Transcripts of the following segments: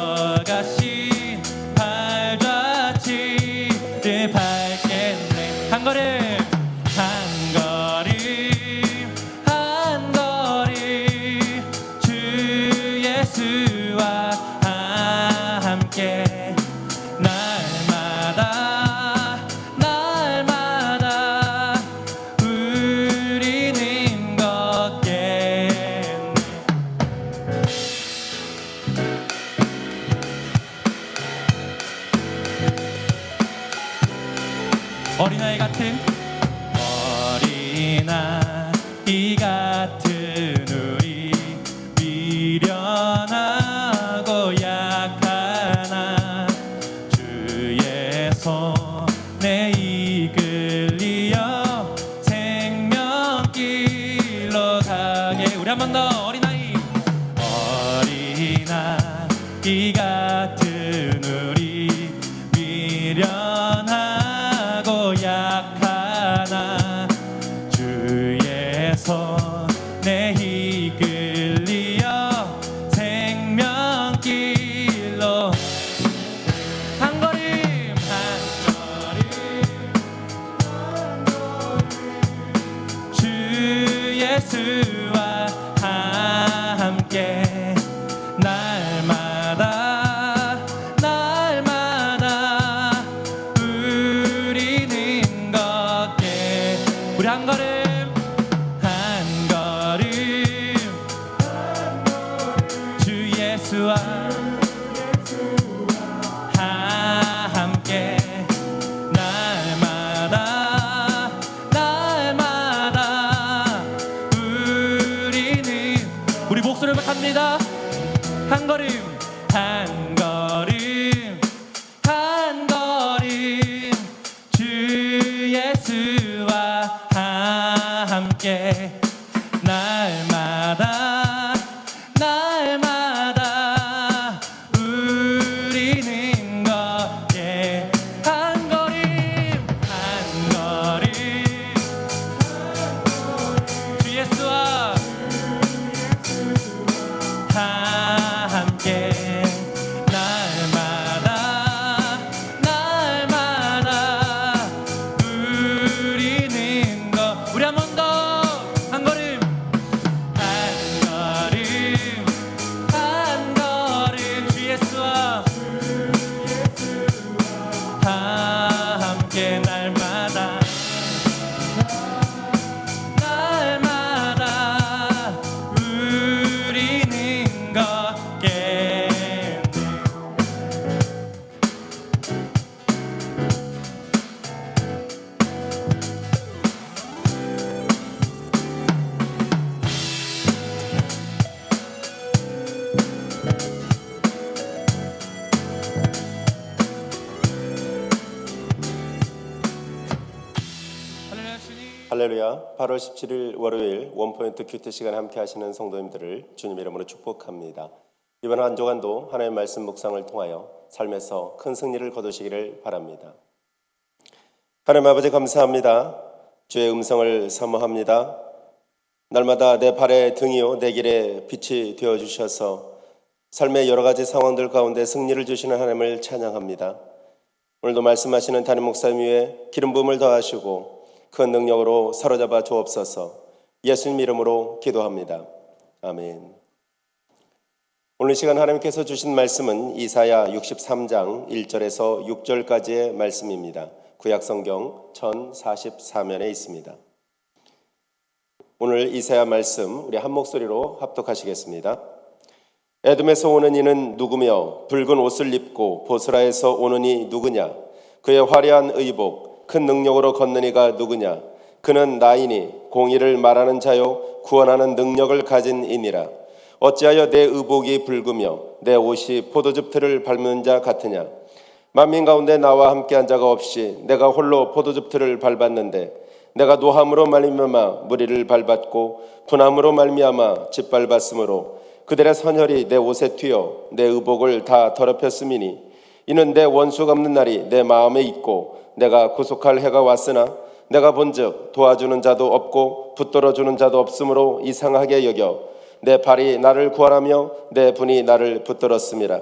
걸어가신 발자취를 밟겠네. 한 걸음 한 걸음 한 걸음 주 예수와 함께 날마다 날마다 우리는 걷겠네. 어린아이 같은 어린아이 같은 우리 미련하고 약하나 주의 손에 이끌리어 생명길로 가게. 우리 한 번 더. 어린아이 같은 우리 미련하고 약하나 주의 손에 이끌리어 생명길로 한 걸음 한 걸음 주 예수와 함께 날마다 날마다 우리는 걷게. 우리 한 걸음 한 걸음 주 예수와 함께 날마다 날마다 우리 목소리를 합니다. 한 걸음 한 걸음 한 걸음 주 예수와 함께 날마다 날마다 우리는 걷게. 한 걸음 한 걸음 주 예수와 함께 날마다 날마다 우리는 우리 한 번 더. 한 걸음 한 걸음 한 걸음 주 예수와 함께 날마다 날마다 우리는 걷게. 할렐루야. 8월 17일 월요일 원포인트 큐티 시간 함께 하시는 성도님들을 주님 이름으로 축복합니다. 이번 한 주간도 하나님의 말씀 묵상을 통하여 삶에서 큰 승리를 거두시기를 바랍니다. 하나님 아버지 감사합니다. 주의 음성을 사모합니다. 날마다 내 발의 등이요 내 길의 빛이 되어주셔서 삶의 여러 가지 상황들 가운데 승리를 주시는 하나님을 찬양합니다. 오늘도 말씀하시는 담임 목사님 위에 기름 부음을 더하시고 큰 능력으로 사로잡아 주옵소서. 예수님 이름으로 기도합니다. 아멘. 오늘 시간 하나님께서 주신 말씀은 이사야 63장 1절에서 6절까지의 말씀입니다. 구약성경 1044면에 있습니다. 오늘 이사야 말씀 우리 한 목소리로 합독하시겠습니다. 에돔에서 오는 이는 누구며 붉은 옷을 입고 보스라에서 오는 이 누구냐? 그의 화려한 의복 큰 능력으로 걷는 이가 누구냐? 그는 나이니 공의를 말하는 자요 구원하는 능력을 가진 이니라. 어찌하여 내 의복이 붉으며 내 옷이 포도즙 틀을 밟는 자 같으냐? 만민 가운데 나와 함께한 자가 없이 내가 홀로 포도즙 틀을 밟았는데 내가 노함으로 말미암아 무리를 밟았고 분함으로 말미암아 짓밟았으므로 그들의 선혈이 내 옷에 튀어 내 의복을 다 더럽혔음이니 이는 내 원수 갚는 날이 내 마음에 있고 내가 구속할 해가 왔으나 내가 본즉 도와주는 자도 없고 붙들어주는 자도 없으므로 이상하게 여겨 내 발이 나를 구하라며 내 분이 나를 붙들었음이라.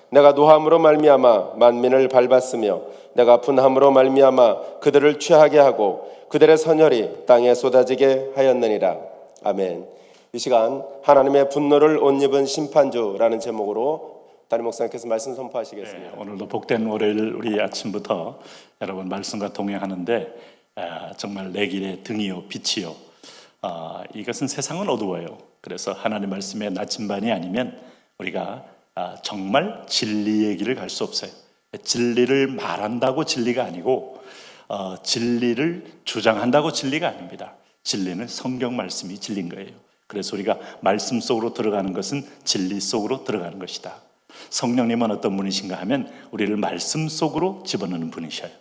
내가 노함으로 말미암아 만민을 밟았으며 내가 분함으로 말미암아 그들을 취하게 하고 그들의 선혈이 땅에 쏟아지게 하였느니라. 아멘. 이 시간 하나님의 분노를 옷 입은 심판주라는 제목으로 담임 목사님께서 말씀 선포하시겠습니다. 네, 오늘도 복된 월요일 우리 아침부터 여러분 말씀과 동행하는데 정말 내 길의 등이요 빛이요. 이것은 세상은 어두워요. 그래서 하나님 말씀의 나침반이 아니면 우리가 정말 진리의 길을 갈 수 없어요. 진리를 말한다고 진리가 아니고 진리를 주장한다고 진리가 아닙니다. 진리는 성경 말씀이 진리인 거예요. 그래서 우리가 말씀 속으로 들어가는 것은 진리 속으로 들어가는 것이다. 성령님은 어떤 분이신가 하면 우리를 말씀 속으로 집어넣는 분이셔요.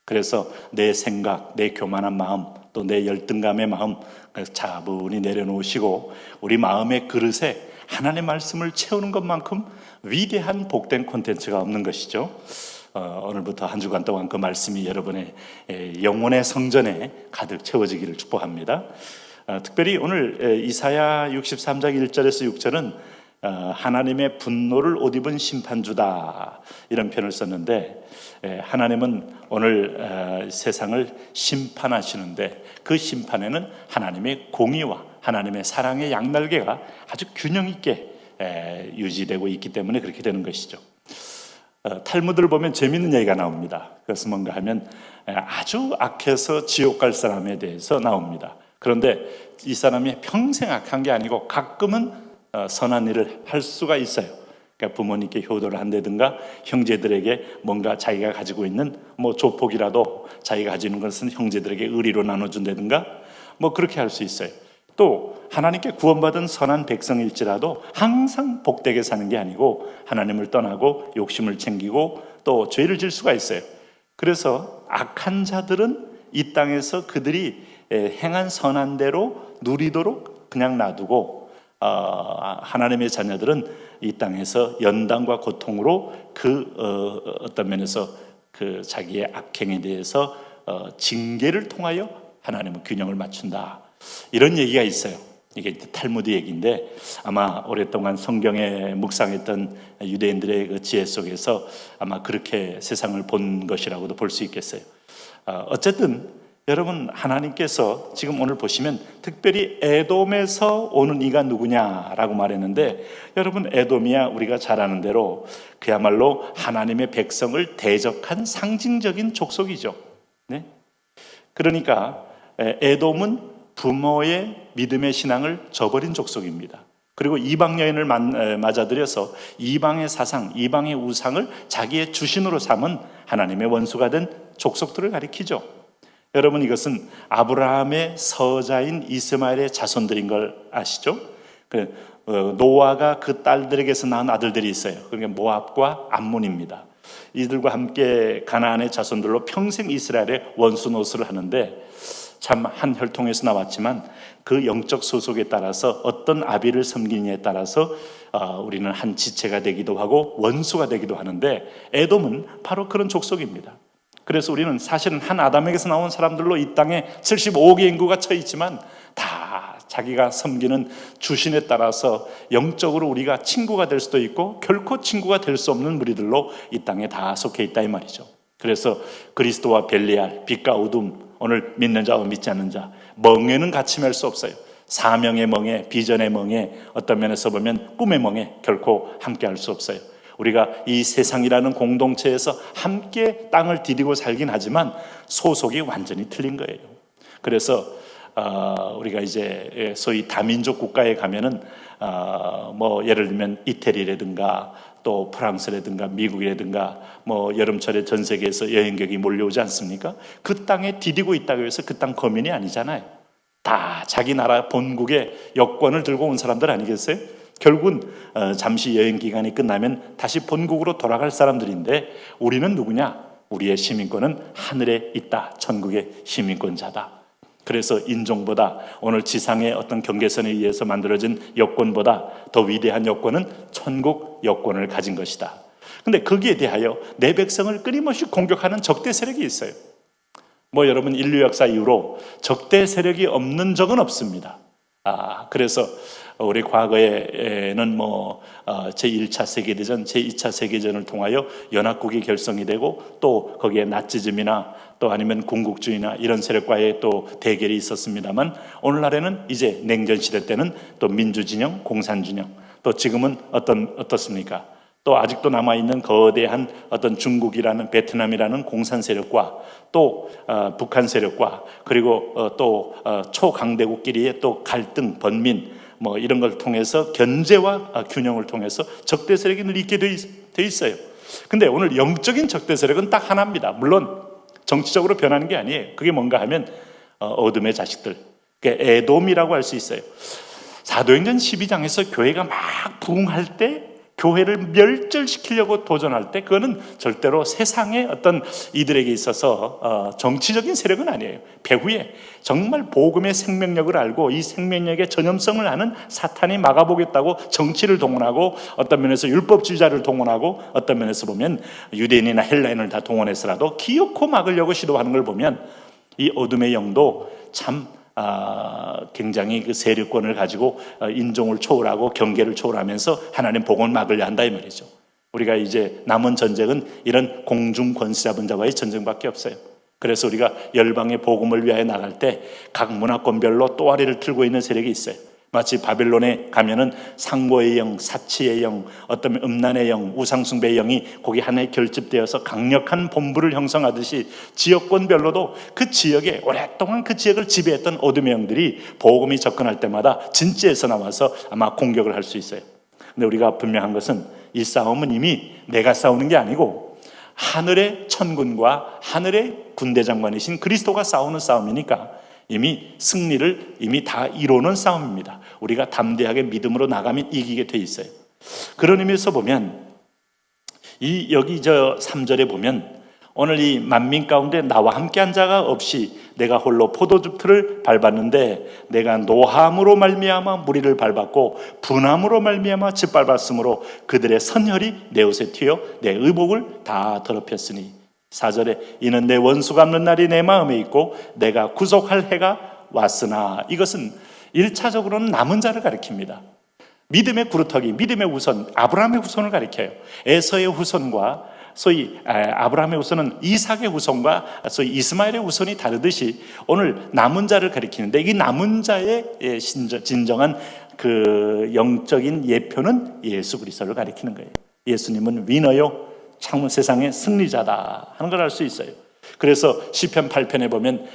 그래서 내 생각, 내 교만한 마음, 또 내 열등감의 마음 차분히 내려놓으시고 우리 마음의 그릇에 하나님의 말씀을 채우는 것만큼 위대한 복된 콘텐츠가 없는 것이죠. 오늘부터 한 주간 동안 그 말씀이 여러분의 영혼의 성전에 가득 채워지기를 축복합니다. 특별히 오늘 이사야 63장 1절에서 6절은 하나님의 분노를 옷 입은 심판주다 이런 표현을 썼는데 하나님은 오늘 세상을 심판하시는데 그 심판에는 하나님의 공의와 하나님의 사랑의 양날개가 아주 균형 있게 유지되고 있기 때문에 그렇게 되는 것이죠. 탈무드를 보면 재미있는 얘기가 나옵니다. 그것은 뭔가 하면 아주 악해서 지옥 갈 사람에 대해서 나옵니다. 그런데 이 사람이 평생 악한 게 아니고 가끔은 선한 일을 할 수가 있어요. 그러니까 부모님께 효도를 한다든가 형제들에게 뭔가 자기가 가지고 있는 조폭이라도 자기가 가지고 있는 것은 형제들에게 의리로 나눠준다든가 그렇게 할 수 있어요. 또 하나님께 구원받은 선한 백성일지라도 항상 복되게 사는 게 아니고 하나님을 떠나고 욕심을 챙기고 또 죄를 질 수가 있어요. 그래서 악한 자들은 이 땅에서 그들이 행한 선한 대로 누리도록 그냥 놔두고 하나님의 자녀들은 이 땅에서 연단과 고통으로 어떤 면에서 그 자기의 악행에 대해서 징계를 통하여 하나님은 균형을 맞춘다. 이런 얘기가 있어요. 이게 탈무드 얘기인데 아마 오랫동안 성경에 묵상했던 유대인들의 그 지혜 속에서 아마 그렇게 세상을 본 것이라고도 볼 수 있겠어요. 어쨌든 여러분 하나님께서 지금 오늘 보시면 특별히 에돔에서 오는 이가 누구냐라고 말했는데 여러분 에돔이야 우리가 잘 아는 대로 그야말로 하나님의 백성을 대적한 상징적인 족속이죠. 네? 그러니까 에돔은 부모의 믿음의 신앙을 저버린 족속입니다. 그리고 이방 여인을 맞아들여서 이방의 사상, 이방의 우상을 자기의 주신으로 삼은 하나님의 원수가 된 족속들을 가리키죠. 여러분 이것은 아브라함의 서자인 이스마엘의 자손들인 걸 아시죠? 노아가 그 딸들에게서 낳은 아들들이 있어요. 그게 모압과 암몬입니다. 이들과 함께 가나안의 자손들로 평생 이스라엘의 원수 노릇을 하는데 참 한 혈통에서 나왔지만 그 영적 소속에 따라서 어떤 아비를 섬기느냐에 따라서 우리는 한 지체가 되기도 하고 원수가 되기도 하는데 에돔은 바로 그런 족속입니다. 그래서 우리는 사실은 한 아담에게서 나온 사람들로 이 땅에 75억의 인구가 처해 있지만 다 자기가 섬기는 주신에 따라서 영적으로 우리가 친구가 될 수도 있고 결코 친구가 될 수 없는 무리들로 이 땅에 다 속해 있다 이 말이죠. 그래서 그리스도와 벨리알, 빛과 어둠, 오늘 믿는 자와 믿지 않는 자, 멍에는 같이 맬 수 없어요. 사명의 멍에, 비전의 멍에, 어떤 면에서 보면 꿈의 멍에 결코 함께 할 수 없어요. 우리가 이 세상이라는 공동체에서 함께 땅을 디디고 살긴 하지만 소속이 완전히 틀린 거예요. 그래서 우리가 이제 소위 다민족 국가에 가면은 예를 들면 이태리라든가 또 프랑스라든가 미국이라든가 여름철에 전 세계에서 여행객이 몰려오지 않습니까? 그 땅에 디디고 있다고 해서 그 땅 거민이 아니잖아요. 다 자기 나라 본국의 여권을 들고 온 사람들 아니겠어요? 결국은 잠시 여행 기간이 끝나면 다시 본국으로 돌아갈 사람들인데 우리는 누구냐? 우리의 시민권은 하늘에 있다. 천국의 시민권자다. 그래서 인종보다 오늘 지상의 어떤 경계선에 의해서 만들어진 여권보다 더 위대한 여권은 천국 여권을 가진 것이다. 근데 거기에 대하여 내 백성을 끊임없이 공격하는 적대 세력이 있어요. 여러분 인류 역사 이후로 적대 세력이 없는 적은 없습니다. 그래서 우리 과거에는 제1차 세계대전, 제2차 세계대전을 통하여 연합국이 결성이 되고 또 거기에 나치즘이나 또 아니면 군국주의나 이런 세력과의 또 대결이 있었습니다만, 오늘날에는 이제 냉전 시대 때는 또 민주진영, 공산진영, 또 지금은 어떻습니까? 또 아직도 남아있는 거대한 어떤 중국이라는, 베트남이라는 공산 세력과 또 북한 세력과 그리고 또 초강대국끼리의 또 갈등, 번민 이런 걸 통해서 견제와 균형을 통해서 적대 세력이 늘 있게 돼 있어요. 근데 오늘 영적인 적대 세력은 딱 하나입니다. 물론 정치적으로 변하는 게 아니에요. 그게 뭔가 하면 어둠의 자식들, 그러니까 에돔이라고 할 수 있어요. 사도행전 12장에서 교회가 막 부흥할 때, 교회를 멸절시키려고 도전할 때, 그거는 절대로 세상의 어떤 이들에게 있어서 정치적인 세력은 아니에요. 배후에 정말 복음의 생명력을 알고 이 생명력의 전염성을 아는 사탄이 막아보겠다고 정치를 동원하고, 어떤 면에서 율법주의자를 동원하고, 어떤 면에서 보면 유대인이나 헬라인을 다 동원해서라도 기어코 막으려고 시도하는 걸 보면, 이 어둠의 영도 참 굉장히 그 세력권을 가지고 인종을 초월하고 경계를 초월하면서 하나님 복음을 막으려 한다 이 말이죠. 우리가 이제 남은 전쟁은 이런 공중 권세 잡은 자와의 전쟁밖에 없어요. 그래서 우리가 열방의 복음을 위하여 나갈 때 각 문화권별로 또아리를 틀고 있는 세력이 있어요. 마치 바빌론에 가면은 상고의 영, 사치의 영, 어떤 음란의 영, 우상숭배의 영이 거기 하나에 결집되어서 강력한 본부를 형성하듯이, 지역권별로도 그 지역에 오랫동안 그 지역을 지배했던 어둠의 영들이 복음이 접근할 때마다 진지에서 나와서 아마 공격을 할 수 있어요. 근데 우리가 분명한 것은 이 싸움은 이미 내가 싸우는 게 아니고 하늘의 천군과 하늘의 군대 장관이신 그리스도가 싸우는 싸움이니까 이미 승리를 이미 다 이루는 싸움입니다. 우리가 담대하게 믿음으로 나가면 이기게 돼 있어요. 그런 의미에서 보면 여기 3절에 보면, 오늘 이 만민 가운데 나와 함께한 자가 없이 내가 홀로 포도즙 틀을 밟았는데, 내가 노함으로 말미암아 무리를 밟았고 분함으로 말미암아 짓밟았으므로 그들의 선혈이 내 옷에 튀어 내 의복을 다 더럽혔으니. 4절에 이는 내 원수 갚는 날이 내 마음에 있고 내가 구속할 해가 왔으나. 이것은 1차적으로는 남은 자를 가리킵니다. 믿음의 구루터기, 믿음의 후손, 아브라함의 후손을 가리켜요. 에서의 후손과 소위 아브라함의 후손은 이삭의 후손과 소위 이스마엘의 후손이 다르듯이 오늘 남은 자를 가리키는데, 이 남은 자의 진정한 그 영적인 예표는 예수 그리스도를 가리키는 거예요. 예수님은 위너요, 참 세상의 승리자다 하는 걸 알 수 있어요. 그래서 시편 8편에 보면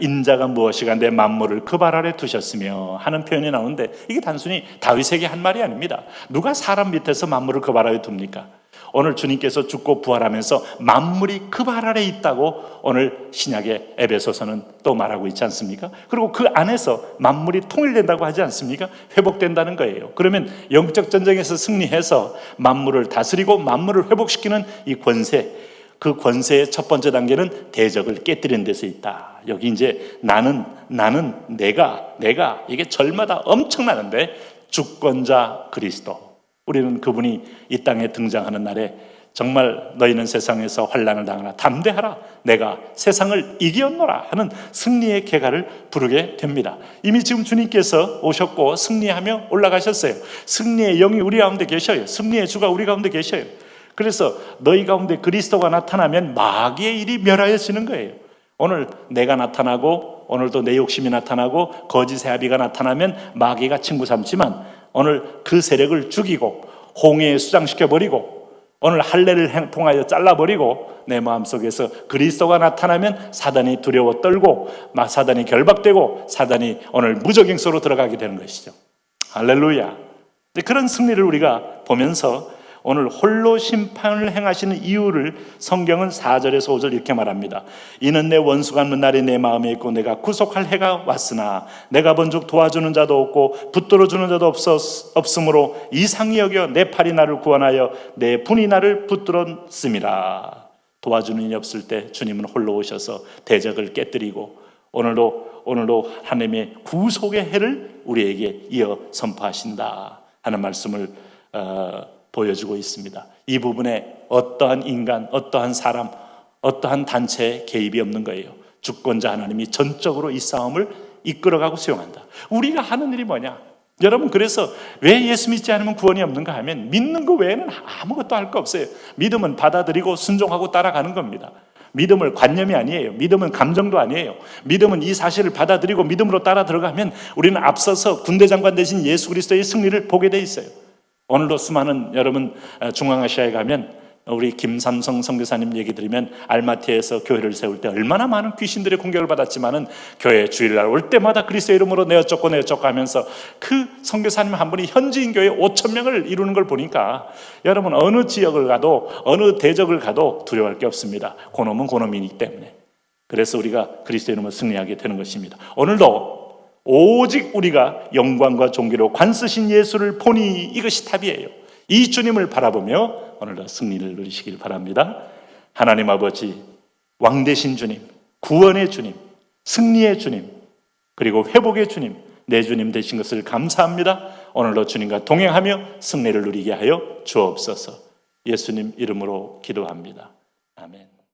인자가 무엇이가 내 만물을 그 발 아래 두셨으며 하는 표현이 나오는데, 이게 단순히 다윗에게 한 말이 아닙니다. 누가 사람 밑에서 만물을 그 발 아래 둡니까? 오늘 주님께서 죽고 부활하면서 만물이 그 발 아래 있다고 오늘 신약의 에베소서는 또 말하고 있지 않습니까? 그리고 그 안에서 만물이 통일된다고 하지 않습니까? 회복된다는 거예요. 그러면 영적 전쟁에서 승리해서 만물을 다스리고 만물을 회복시키는 이 권세, 그 권세의 첫 번째 단계는 대적을 깨뜨리는 데서 있다. 여기 이제 나는, 내가 이게 절마다 엄청나는데, 주권자 그리스도, 우리는 그분이 이 땅에 등장하는 날에 정말 너희는 세상에서 환난을 당하나 담대하라, 내가 세상을 이겼노라 하는 승리의 계가를 부르게 됩니다. 이미 지금 주님께서 오셨고 승리하며 올라가셨어요. 승리의 영이 우리 가운데 계셔요. 승리의 주가 우리 가운데 계셔요. 그래서 너희 가운데 그리스도가 나타나면 마귀의 일이 멸하여지는 거예요. 오늘 내가 나타나고, 오늘도 내 욕심이 나타나고 거짓의 아비가 나타나면 마귀가 친구 삼지만, 오늘 그 세력을 죽이고 홍해에 수장시켜버리고 오늘 할례를 통하여 잘라버리고 내 마음속에서 그리스도가 나타나면 사단이 두려워 떨고 사단이 결박되고 사단이 오늘 무적행소로 들어가게 되는 것이죠. 할렐루야. 그런 승리를 우리가 보면서 오늘 홀로 심판을 행하시는 이유를 성경은 4절에서 5절 이렇게 말합니다. 이는 내 원수 갚는 날이 내 마음에 있고 내가 구속할 해가 왔으나 내가 본즉 도와주는 자도 없고 붙들어주는 자도 없으므로 이상히 여겨 내 팔이 나를 구원하여 내 분이 나를 붙들었음이라. 도와주는 이가 없을 때 주님은 홀로 오셔서 대적을 깨뜨리고 오늘도 하나님의 구속의 해를 우리에게 이어 선포하신다 하는 말씀을 보여주고 있습니다. 이 부분에 어떠한 인간, 어떠한 사람, 어떠한 단체의 개입이 없는 거예요. 주권자 하나님이 전적으로 이 싸움을 이끌어가고 수용한다. 우리가 하는 일이 뭐냐? 여러분, 그래서 왜 예수 믿지 않으면 구원이 없는가 하면 믿는 거 외에는 아무것도 할 거 없어요. 믿음은 받아들이고 순종하고 따라가는 겁니다. 믿음은 관념이 아니에요. 믿음은 감정도 아니에요. 믿음은 이 사실을 받아들이고 믿음으로 따라 들어가면 우리는 앞서서 군대 장관 되신 예수 그리스도의 승리를 보게 돼 있어요. 오늘도 수많은 여러분 중앙아시아에 가면 우리 김삼성 선교사님 얘기 들으면 알마티에서 교회를 세울 때 얼마나 많은 귀신들의 공격을 받았지만은 교회 주일날 올 때마다 그리스도 이름으로 내어쫓고 하면서 그 선교사님 한 분이 현지인 교회 5,000명을 이루는 걸 보니까 여러분, 어느 지역을 가도 어느 대적을 가도 두려워할 게 없습니다. 그놈은 그놈이기 때문에. 그래서 우리가 그리스도 이름으로 승리하게 되는 것입니다. 오늘도 오직 우리가 영광과 존귀로 관쓰신 예수를 보니 이것이 답이에요. 이 주님을 바라보며 오늘도 승리를 누리시길 바랍니다. 하나님 아버지, 왕 되신 주님, 구원의 주님, 승리의 주님, 그리고 회복의 주님, 내 주님 되신 것을 감사합니다. 오늘도 주님과 동행하며 승리를 누리게 하여 주옵소서. 예수님 이름으로 기도합니다. 아멘.